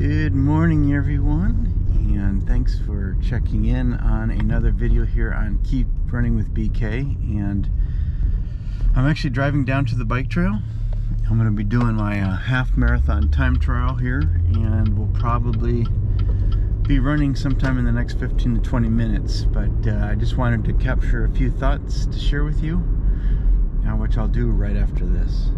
Good morning, everyone, and thanks for checking in on another video here on Keep Running with BK. And I'm actually driving down to the bike trail. I'm going to be doing my half marathon time trial here, and we'll probably be running sometime in the next 15 to 20 minutes. But I just wanted to capture a few thoughts to share with you, which I'll do right after this.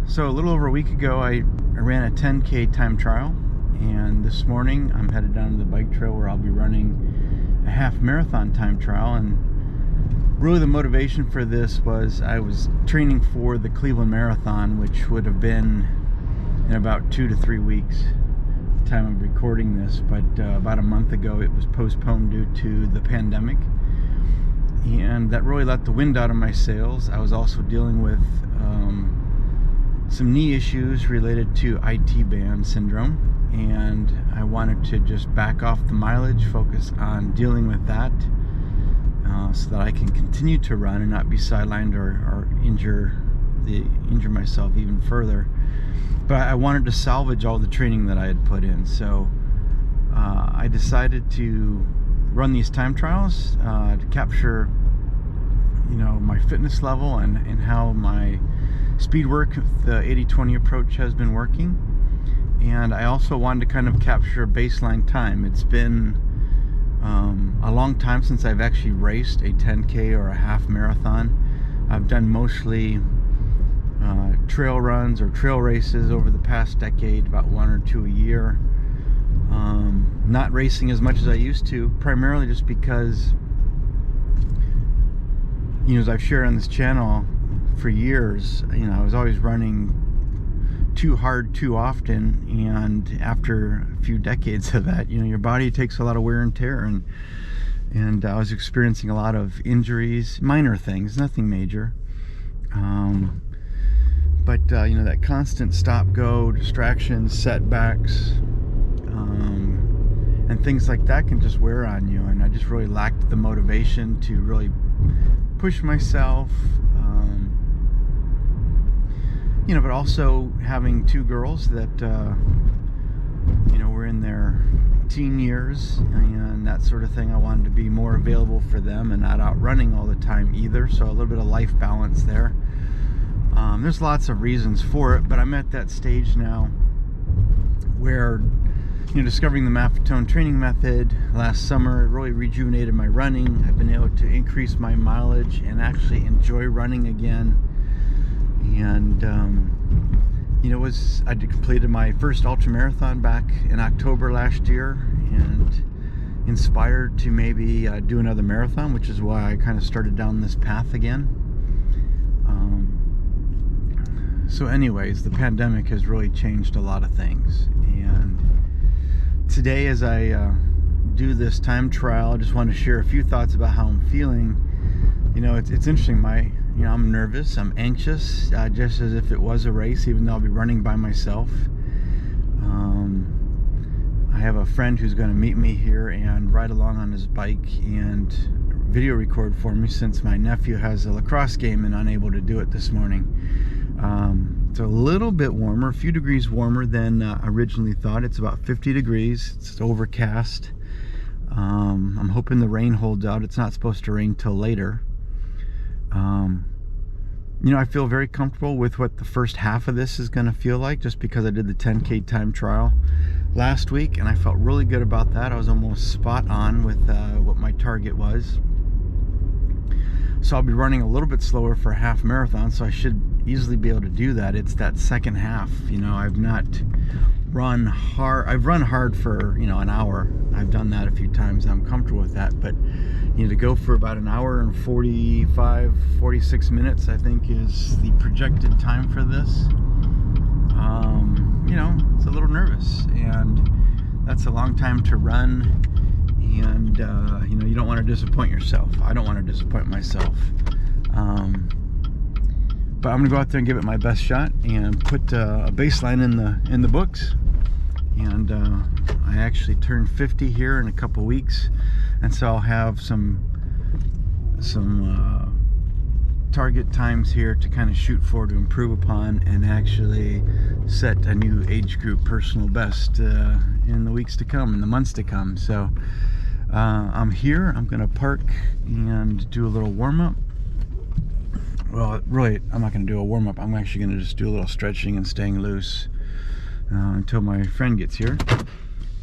So a little over a week ago, I ran a 10K time trial, and this morning I'm headed down to the bike trail where I'll be running a half marathon time trial. And really the motivation for this was I was training for the Cleveland Marathon, which would have been in about 2 to 3 weeks at the time of recording this, but about a month ago it was postponed due to the pandemic, and that really let the wind out of my sails. I was also dealing with some knee issues related to IT band syndrome, and I wanted to just back off the mileage, focus on dealing with that, so that I can continue to run and not be sidelined or injure myself even further. But I wanted to salvage all the training that I had put in, so I decided to run these time trials to capture, my fitness level and how my speed work, the 80-20 approach, has been working. And I also wanted to kind of capture a baseline time. It's been a long time since I've actually raced a 10K or a half marathon. I've done mostly trail runs or trail races over the past decade, about 1 or 2 a year. Not racing as much as I used to, primarily just because, as I've shared on this channel for years, I was always running too hard too often, and after a few decades of that, your body takes a lot of wear and tear, and I was experiencing a lot of injuries, minor things, nothing major, but that constant stop-go, distractions, setbacks, and things like that can just wear on you, and I just really lacked the motivation to really push myself. But also having 2 girls that, were in their teen years and that sort of thing, I wanted to be more available for them and not out running all the time either. So a little bit of life balance there. There's lots of reasons for it, but I'm at that stage now where, discovering the Maffetone Training Method last summer, it really rejuvenated my running. I've been able to increase my mileage and actually enjoy running again. And I completed my first ultra marathon back in October last year, and inspired to maybe do another marathon, which is why I kind of started down this path again. So anyways, the pandemic has really changed a lot of things, and today, as I do this time trial, I just want to share a few thoughts about how I'm feeling. It's interesting. I'm nervous, I'm anxious, just as if it was a race, even though I'll be running by myself. I have a friend who's going to meet me here and ride along on his bike and video record for me, since my nephew has a lacrosse game and unable to do it this morning. It's a little bit warmer, a few degrees warmer than originally thought. It's about 50 degrees, it's overcast. I'm hoping the rain holds out. It's not supposed to rain till later. I feel very comfortable with what the first half of this is going to feel like, just because I did the 10K time trial last week and I felt really good about that. I was almost spot on with what my target was. So I'll be running a little bit slower for a half marathon, so I should easily be able to do that. It's that second half. I've not run hard. I've run hard for an hour. I've done that a few times. I'm comfortable with that, but to go for about an hour and 46 minutes, I think, is the projected time for this. It's a little nervous, and that's a long time to run, and you don't want to disappoint yourself. I don't want to disappoint myself. but I'm gonna go out there and give it my best shot and put a baseline in the books. And I actually turned 50 here in a couple weeks, and so I'll have some target times here to kind of shoot for, to improve upon, and actually set a new age group personal best in the weeks to come, in the months to come. So I'm here. I'm gonna park and do a little warm-up. Well, really, I'm not gonna do a warm-up. I'm actually gonna just do a little stretching and staying loose until my friend gets here.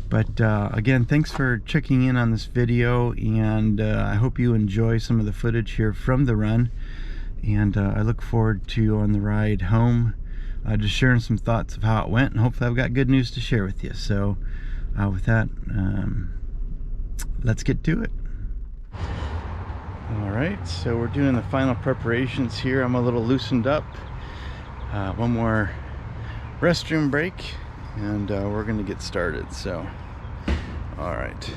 But again, thanks for checking in on this video, and I hope you enjoy some of the footage here from the run. And I look forward to, on the ride home, just sharing some thoughts of how it went, and hopefully I've got good news to share with you. So with that, let's get to it. All right, so we're doing the final preparations here. I'm a little loosened up. One more restroom break, and we're gonna get started. So all right.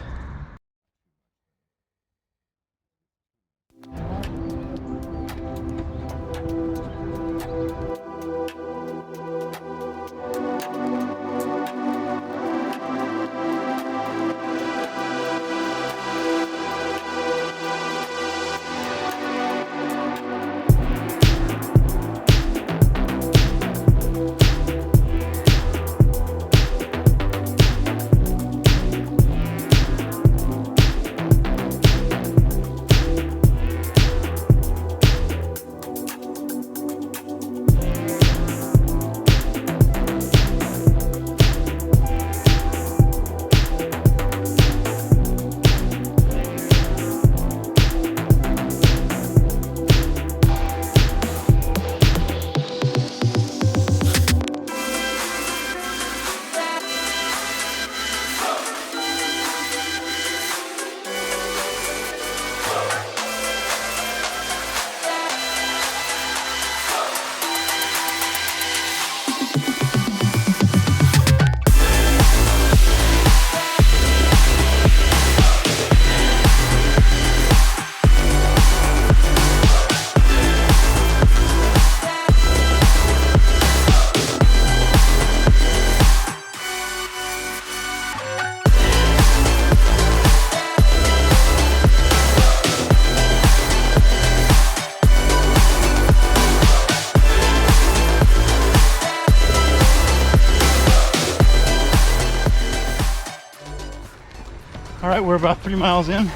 All right, we're about 3 miles in,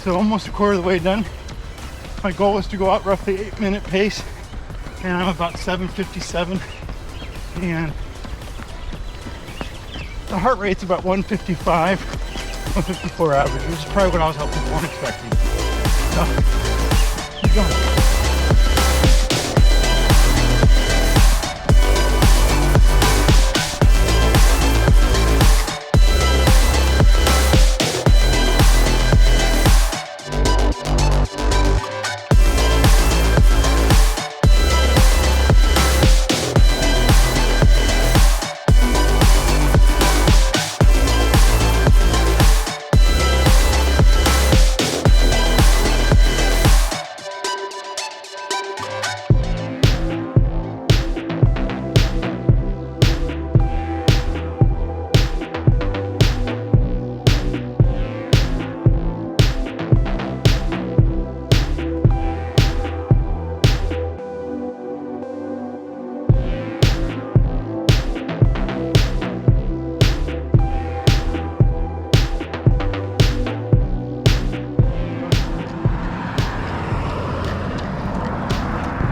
so almost a quarter of the way done. My goal was to go out roughly 8-minute pace, and I'm about 7:57, and the heart rate's about 155, 154 average, which is probably what I was hoping for and expecting. So, keep going.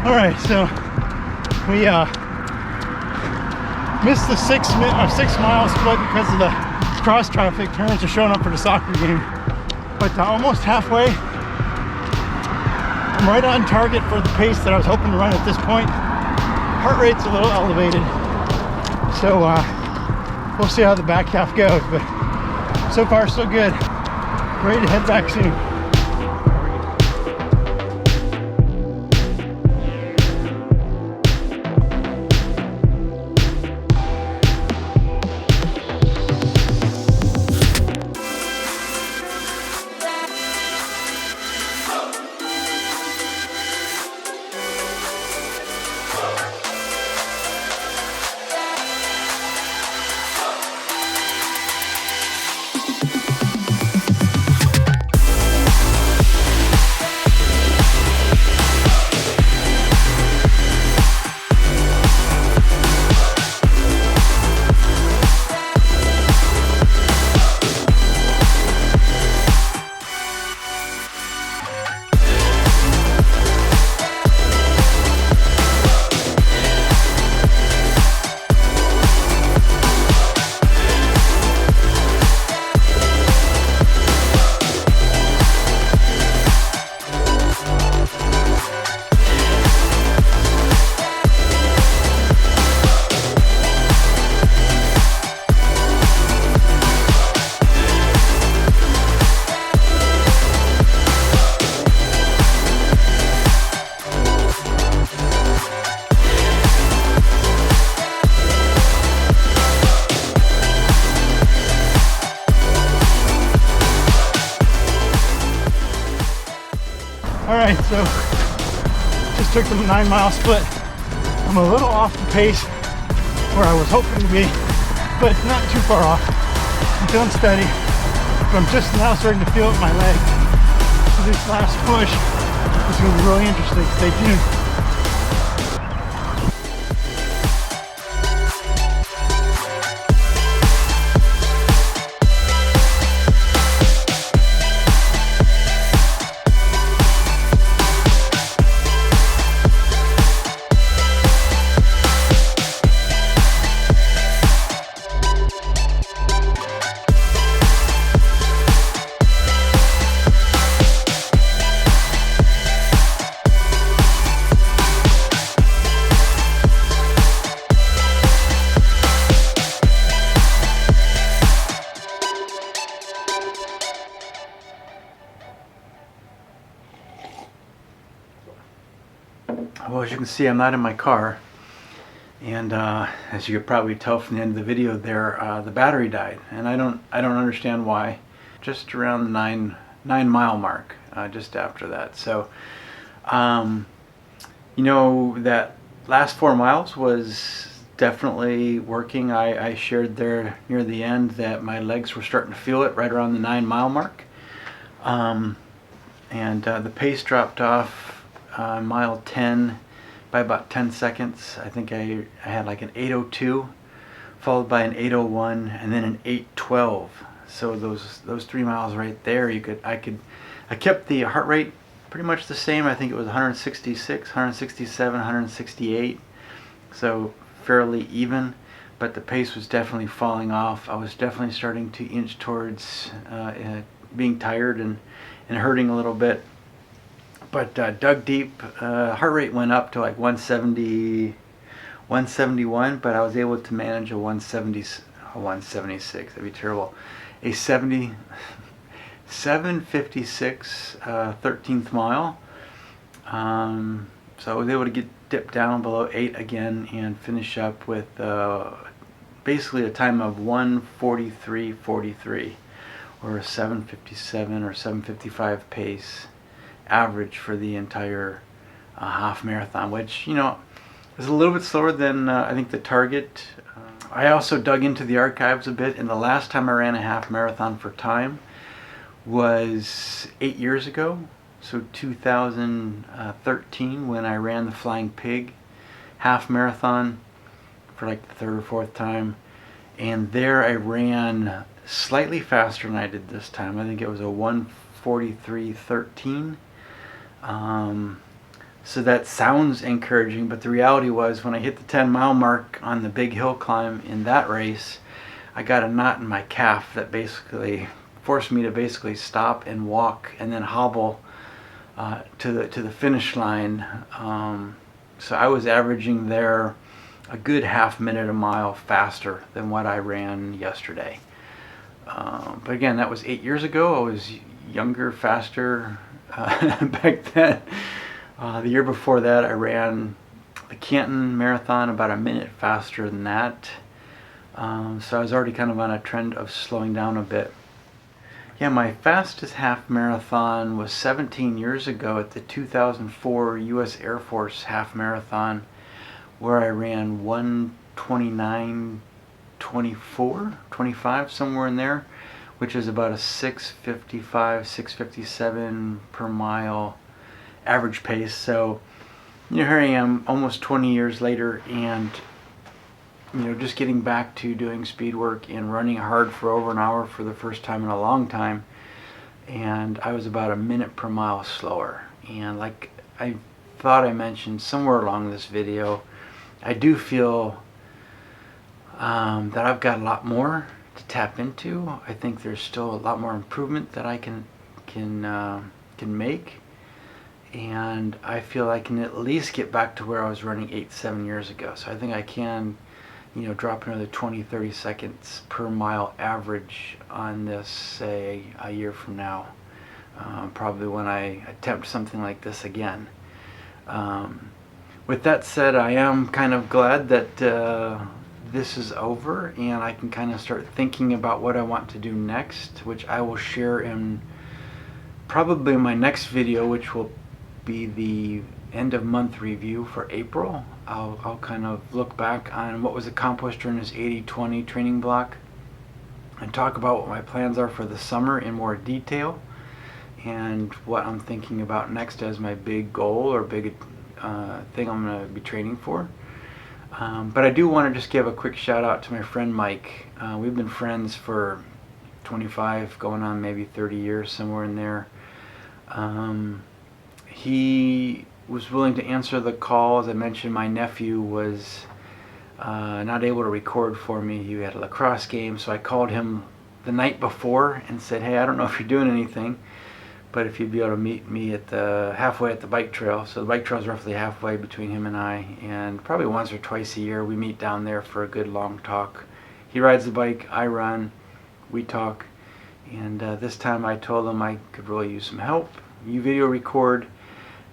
All right, so we missed the 6 mile split because of the cross traffic turns are showing up for the soccer game. But almost halfway, I'm right on target for the pace that I was hoping to run at this point. Heart rate's a little elevated, so we'll see how the back half goes. But so far, so good. Ready to head back soon. So just took the 9-mile split. I'm a little off the pace where I was hoping to be, but not too far off. I'm feeling steady, but I'm just now starting to feel it in my leg. So this last push is going to be really interesting. Stay tuned. Well, as you can see, I'm not in my car, and as you could probably tell from the end of the video there, the battery died, and I don't understand why. Just around the 9-mile mark, just after that. So, you know, that last 4 miles was definitely working. I shared there near the end that my legs were starting to feel it right around the 9-mile mark, and the pace dropped off mile 10 by about 10 seconds. I think I had like an 8:02, followed by an 8:01, and then an 8:12. So those 3 miles right there, I kept the heart rate pretty much the same. I think it was 166, 167, 168. So fairly even, but the pace was definitely falling off. I was definitely starting to inch towards being tired and hurting a little bit. But dug deep, heart rate went up to like 170, 171, but I was able to manage a 176, that'd be terrible. A 756 13th mile. So I was able to dip down below 8 again and finish up with basically a time of 1:43:43, or a 7:57 or 7:55 pace average for the entire half marathon, which, you know, is a little bit slower than I think the target. I also dug into the archives a bit, and the last time I ran a half marathon for time was 8 years ago, so 2013, when I ran the Flying Pig half marathon for like the 3rd or 4th time, and there I ran slightly faster than I did this time. I think it was a 1:43:13. So that sounds encouraging, but the reality was when I hit the 10-mile mark on the big hill climb in that race, I got a knot in my calf that basically forced me to basically stop and walk and then hobble to the finish line. So I was averaging there a good half minute a mile faster than what I ran yesterday. But again, that was 8 years ago. I was younger, faster back then. The year before that, I ran the Canton Marathon about a minute faster than that. So I was already kind of on a trend of slowing down a bit. Yeah, my fastest half marathon was 17 years ago at the 2004 U.S. Air Force half marathon, where I ran 1:29:24, 25, somewhere in there, which is about a 6:55, 6:57 per mile average pace. So, you know, here I am almost 20 years later, and, you know, just getting back to doing speed work and running hard for over an hour for the first time in a long time, and I was about a minute per mile slower. And like I thought I mentioned somewhere along this video, I do feel that I've got a lot more to tap into. I think there's still a lot more improvement that I can make, and I feel I can at least get back to where I was running 7 years ago. So I think I can, you know, drop another 20-30 seconds per mile average on this, say, a year from now, probably when I attempt something like this again. With that said, I am kind of glad that this is over, and I can kind of start thinking about what I want to do next, which I will share in probably my next video, which will be the end of month review for April. I'll kind of look back on what was accomplished during this 80-20 training block and talk about what my plans are for the summer in more detail and what I'm thinking about next as my big goal or big thing I'm going to be training for. But I do want to just give a quick shout out to my friend Mike. We've been friends for 25, going on maybe 30 years, somewhere in there. He was willing to answer the call. As I mentioned, my nephew was not able to record for me. He had a lacrosse game, so I called him the night before and said, hey, I don't know if you're doing anything, but if you'd be able to meet me at the halfway at the bike trail. So the bike trail is roughly halfway between him and I, and probably once or twice a year we meet down there for a good long talk. He rides the bike, I run, we talk, and this time I told him I could really use some help. You video record,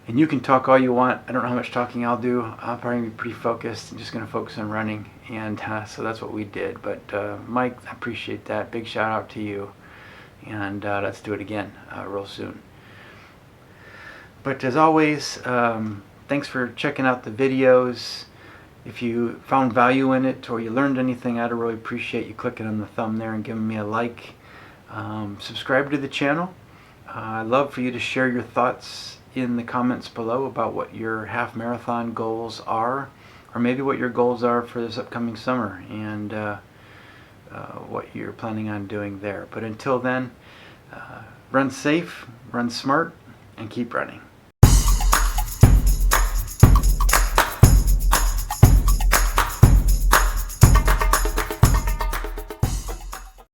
and you can talk all you want. I don't know how much talking I'll do. I'll probably be pretty focused. I'm just going to focus on running, and so that's what we did. But Mike, I appreciate that. Big shout out to you, and let's do it again real soon. But as always, thanks for checking out the videos. If you found value in it or you learned anything, I'd really appreciate you clicking on the thumb there and giving me a like. Subscribe to the channel. I'd love for you to share your thoughts in the comments below about what your half marathon goals are, or maybe what your goals are for this upcoming summer, and what you're planning on doing there. But until then, run safe, run smart, and keep running.